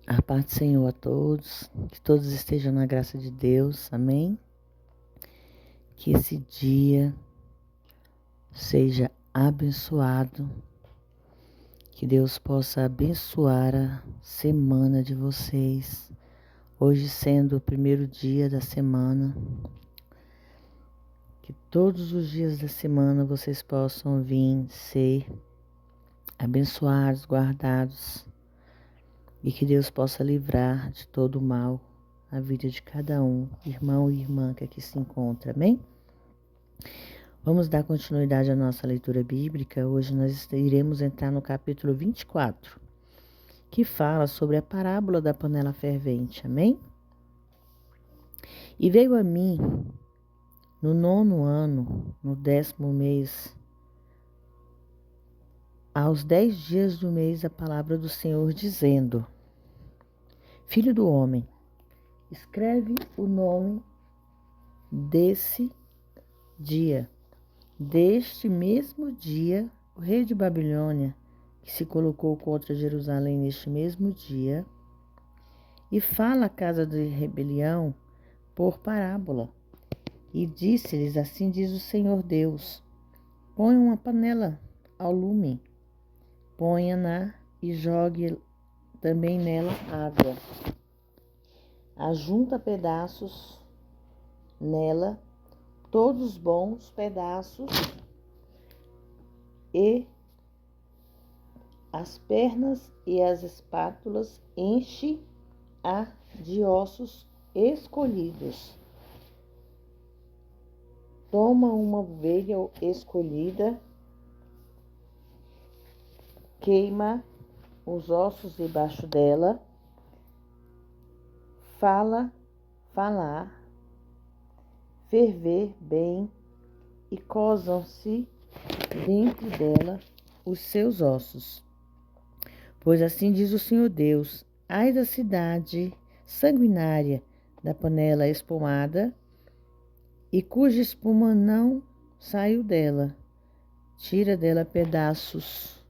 A paz do Senhor a todos, que todos estejam na graça de Deus, amém? Que esse dia seja abençoado, que Deus possa abençoar a semana de vocês, hoje sendo o primeiro dia da semana, que todos os dias da semana vocês possam vir ser abençoados, guardados, e que Deus possa livrar de todo o mal a vida de cada um, irmão e irmã que aqui se encontra, amém? Vamos dar continuidade à nossa leitura bíblica. Hoje nós iremos entrar no capítulo 24, que fala sobre a parábola da panela fervente, amém? E veio a mim, no 9º ano, no 10º mês, aos 10 dias do mês, a palavra do Senhor dizendo: Filho do homem, escreve o nome desse dia. Deste mesmo dia, o rei de Babilônia, que se colocou contra Jerusalém neste mesmo dia, e fala à casa de rebelião por parábola, e disse-lhes: assim diz o Senhor Deus: põe uma panela ao lume, ponha-na e jogue também nela água. Ajunta pedaços nela, todos os bons pedaços, e as pernas e as espátulas enche-a de ossos escolhidos. Toma uma ovelha escolhida, queima os ossos debaixo dela, falar, ferver bem, e cozam-se dentro dela os seus ossos. Pois assim diz o Senhor Deus: ai da cidade sanguinária, da panela espumada, e cuja espuma não saiu dela. Tira dela pedaços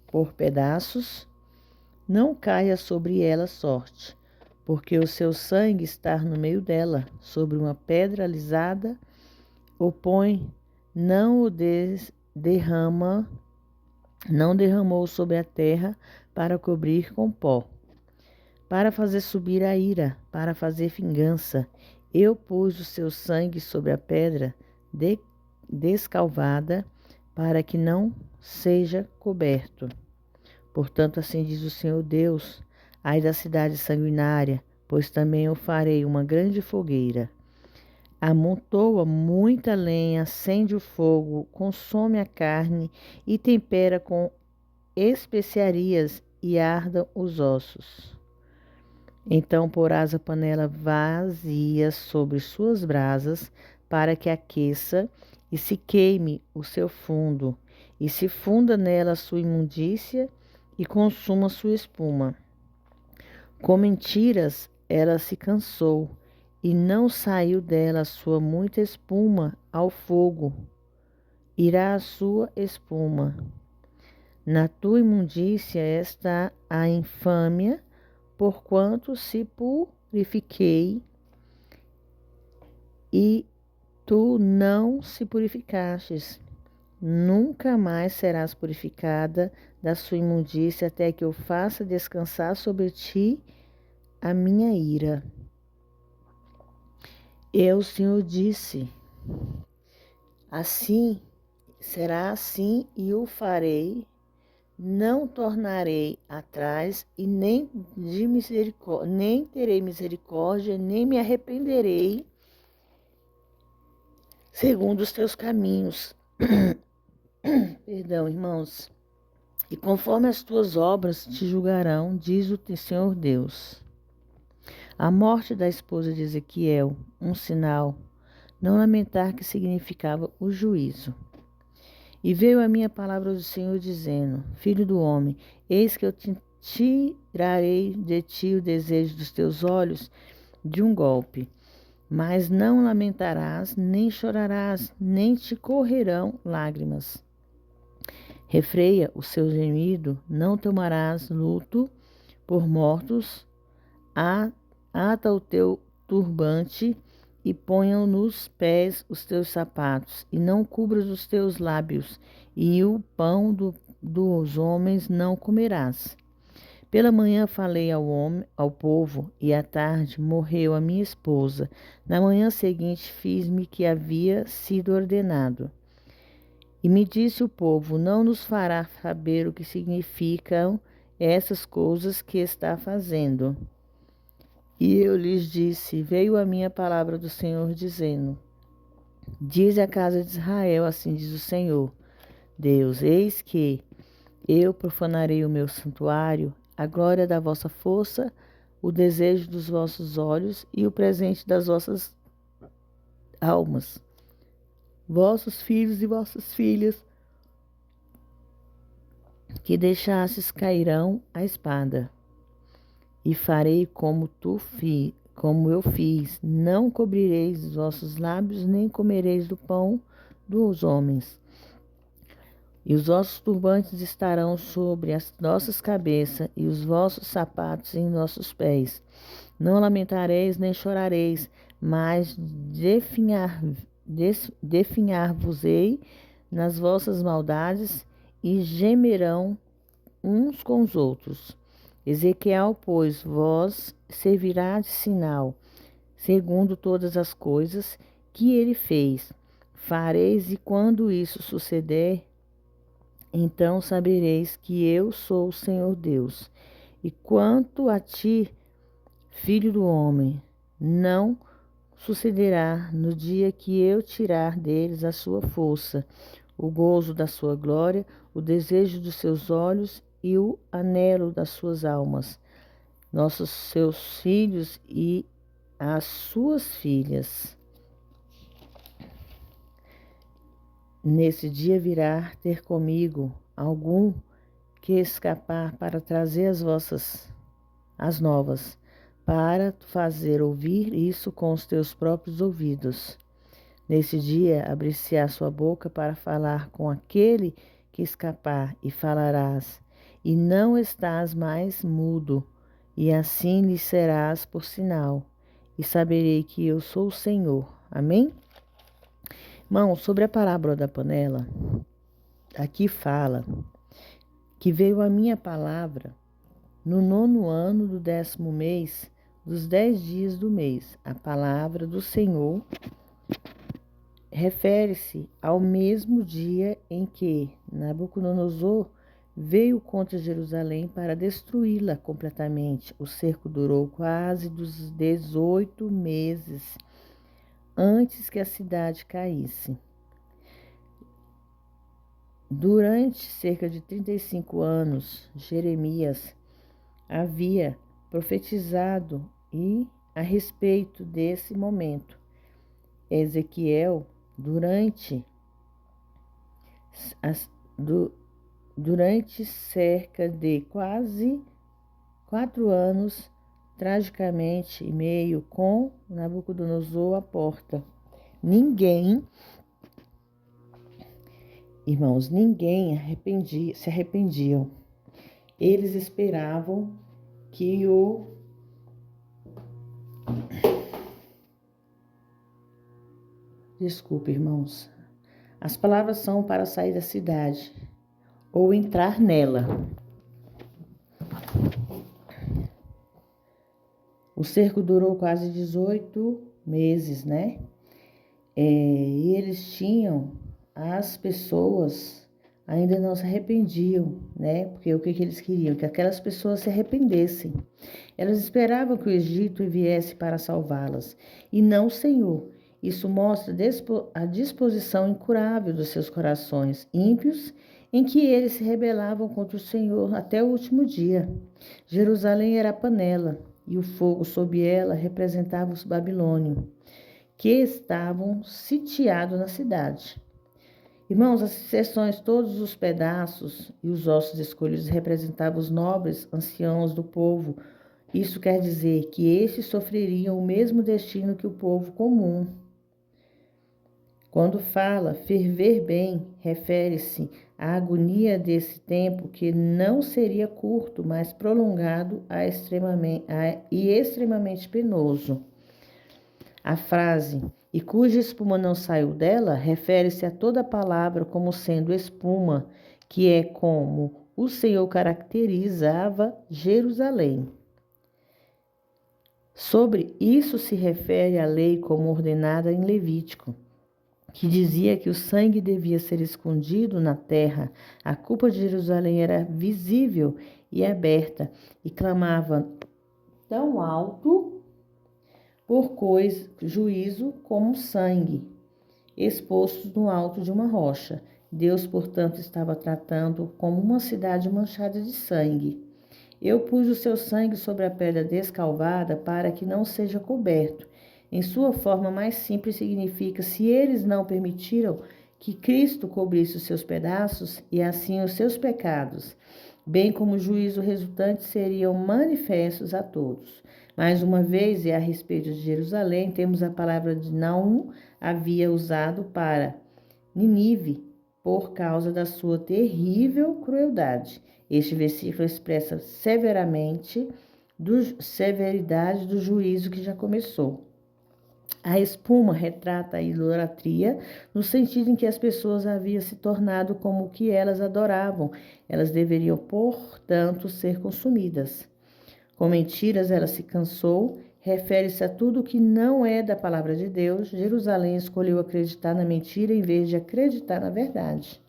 por pedaços, não caia sobre ela sorte, porque o seu sangue está no meio dela, sobre uma pedra alisada, o põe, não o derramou sobre a terra para cobrir com pó, para fazer subir a ira, para fazer vingança. Eu pus o seu sangue sobre a pedra descalvada, para que não seja coberto. Portanto, assim diz o Senhor Deus: ai da cidade sanguinária, pois também eu farei uma grande fogueira. Amontoa muita lenha, acende o fogo, consome a carne e tempera com especiarias, e ardam os ossos. Então porás a panela vazia sobre suas brasas, para que aqueça e se queime o seu fundo, e se funda nela a sua imundícia e consuma sua espuma. Com mentiras ela se cansou, e não saiu dela a sua muita espuma ao fogo. Irá a sua espuma. Na tua imundícia está a infâmia, porquanto se purifiquei, e tu não se purificastes. Nunca mais serás purificada da sua imundícia, até que eu faça descansar sobre ti a minha ira. Eu, o Senhor, disse: assim será assim, e o farei. Não tornarei atrás, e nem terei misericórdia, nem me arrependerei segundo os teus caminhos. Perdão, irmãos. E conforme as tuas obras te julgarão, diz o Senhor Deus. A morte da esposa de Ezequiel, um sinal, não lamentar, que significava o juízo. E veio a minha palavra do Senhor dizendo: filho do homem, eis que eu tirarei de ti o desejo dos teus olhos de um golpe, mas não lamentarás, nem chorarás, nem te correrão lágrimas. Refreia o seu gemido, não tomarás luto por mortos, ata o teu turbante e ponham nos pés os teus sapatos, e não cubras os teus lábios, e o pão dos homens não comerás. Pela manhã falei ao povo, e à tarde morreu a minha esposa. Na manhã seguinte fiz-me que havia sido ordenado. E me disse o povo: não nos fará saber o que significam essas coisas que está fazendo. E eu lhes disse: veio a minha palavra do Senhor, dizendo: diz à casa de Israel, assim diz o Senhor, Deus, eis que eu profanarei o meu santuário, a glória da vossa força, o desejo dos vossos olhos e o presente das vossas almas. Vossos filhos e vossas filhas que deixastes cairão a espada. E farei como eu fiz, não cobrireis os vossos lábios, nem comereis do pão dos homens. E os vossos turbantes estarão sobre as nossas cabeças, e os vossos sapatos em nossos pés. Não lamentareis, nem chorareis, mas definhar-vos-ei nas vossas maldades, e gemerão uns com os outros. Ezequiel, pois, vós servirá de sinal, segundo todas as coisas que ele fez. Fareis, e quando isso suceder, então sabereis que eu sou o Senhor Deus. E quanto a ti, filho do homem, não sucederá no dia que eu tirar deles a sua força, o gozo da sua glória, o desejo dos seus olhos e o anelo das suas almas, seus filhos e as suas filhas. Nesse dia virá ter comigo algum que escapar para trazer as novas, para fazer ouvir isso com os teus próprios ouvidos. Nesse dia abrir-se a sua boca para falar com aquele que escapar, e falarás, e não estás mais mudo, e assim lhe serás por sinal, e saberei que eu sou o Senhor. Amém? Irmão, sobre a parábola da panela, aqui fala que veio a minha palavra no 9º ano do 10º mês, dos 10 dias do mês. A palavra do Senhor refere-se ao mesmo dia em que Nabucodonosor veio contra Jerusalém para destruí-la completamente. O cerco durou quase 18 meses antes que a cidade caísse. Durante cerca de 35 anos, Jeremias havia profetizado a respeito desse momento. Ezequiel, durante cerca de quase 4 anos, tragicamente e meio, com Nabucodonosor à porta. Irmãos, ninguém se arrependiam. Eles esperavam que Desculpe, irmãos. As palavras são para sair da cidade ou entrar nela. O cerco durou quase 18 meses, né? E eles as pessoas ainda não se arrependiam, né? Porque o que eles queriam? Que aquelas pessoas se arrependessem. Elas esperavam que o Egito viesse para salvá-las, e não o Senhor. Isso mostra a disposição incurável dos seus corações ímpios, em que eles se rebelavam contra o Senhor até o último dia. Jerusalém era a panela, e o fogo sob ela representava os babilônios, que estavam sitiados na cidade. Irmãos, as seções, todos os pedaços e os ossos escolhidos representavam os nobres anciãos do povo. Isso quer dizer que estes sofreriam o mesmo destino que o povo comum. Quando fala ferver bem, refere-se à agonia desse tempo que não seria curto, mas prolongado e extremamente penoso. A frase "e cuja espuma não saiu dela" refere-se a toda a palavra como sendo espuma, que é como o Senhor caracterizava Jerusalém. Sobre isso se refere a lei como ordenada em Levítico, que dizia que o sangue devia ser escondido na terra. A culpa de Jerusalém era visível e aberta, e clamava tão alto por juízo como sangue, expostos no alto de uma rocha. Deus, portanto, estava tratando como uma cidade manchada de sangue. Eu pus o seu sangue sobre a pedra descalvada para que não seja coberto. Em sua forma mais simples, significa: se eles não permitiram que Cristo cobrisse os seus pedaços e assim os seus pecados, bem como o juízo resultante, seriam manifestos a todos. Mais uma vez, e a respeito de Jerusalém, temos a palavra de Naum havia usado para Nínive por causa da sua terrível crueldade. Este versículo expressa severidade do juízo que já começou. A espuma retrata a idolatria, no sentido em que as pessoas haviam se tornado como o que elas adoravam. Elas deveriam, portanto, ser consumidas. Com mentiras ela se cansou, refere-se a tudo que não é da palavra de Deus. Jerusalém escolheu acreditar na mentira em vez de acreditar na verdade.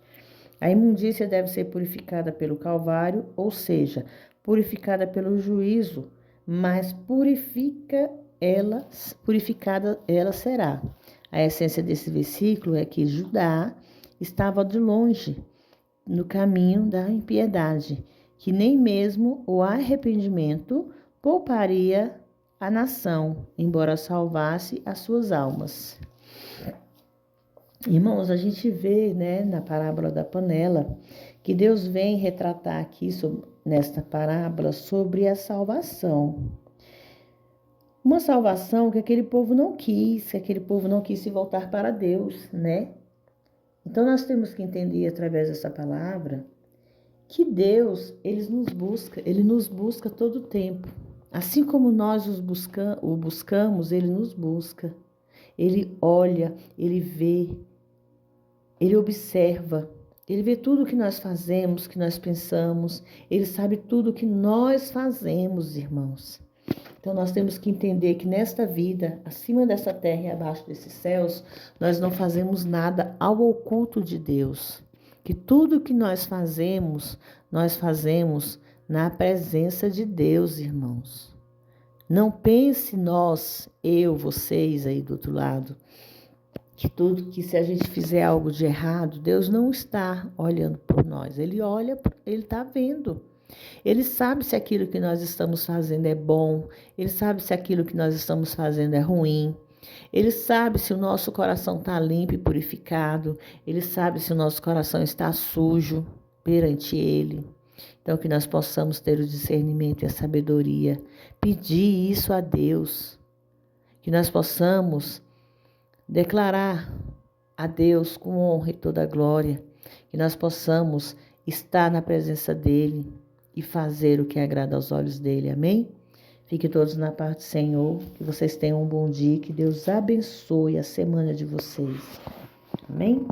A imundícia deve ser purificada pelo Calvário, ou seja, purificada pelo juízo, mas purificada ela será. A essência desse versículo é que Judá estava de longe no caminho da impiedade, que nem mesmo o arrependimento pouparia a nação, embora salvasse as suas almas. Irmãos, a gente vê, na parábola da panela, que Deus vem retratar aqui, nesta parábola, sobre a salvação. Uma salvação que aquele povo não quis, se voltar para Deus, Então, nós temos que entender, através dessa palavra, que Deus, Ele nos busca todo o tempo. Assim como nós o buscamos, Ele nos busca. Ele olha, Ele vê, Ele observa, Ele vê tudo o que nós fazemos, que nós pensamos, Ele sabe tudo o que nós fazemos, irmãos. Então, nós temos que entender que nesta vida, acima dessa terra e abaixo desses céus, nós não fazemos nada ao oculto de Deus. Que tudo o que nós fazemos na presença de Deus, irmãos. Não pense nós, vocês aí do outro lado, que se a gente fizer algo de errado, Deus não está olhando por nós. Ele olha, Ele está vendo. Ele sabe se aquilo que nós estamos fazendo é bom. Ele sabe se aquilo que nós estamos fazendo é ruim. Ele sabe se o nosso coração está limpo e purificado. Ele sabe se o nosso coração está sujo perante Ele. Então, que nós possamos ter o discernimento e a sabedoria. Pedir isso a Deus. Que nós possamos declarar a Deus com honra e toda a glória. Que nós possamos estar na presença dEle e fazer o que agrada aos olhos dEle. Amém? Fiquem todos na paz do Senhor. Que vocês tenham um bom dia. Que Deus abençoe a semana de vocês. Amém?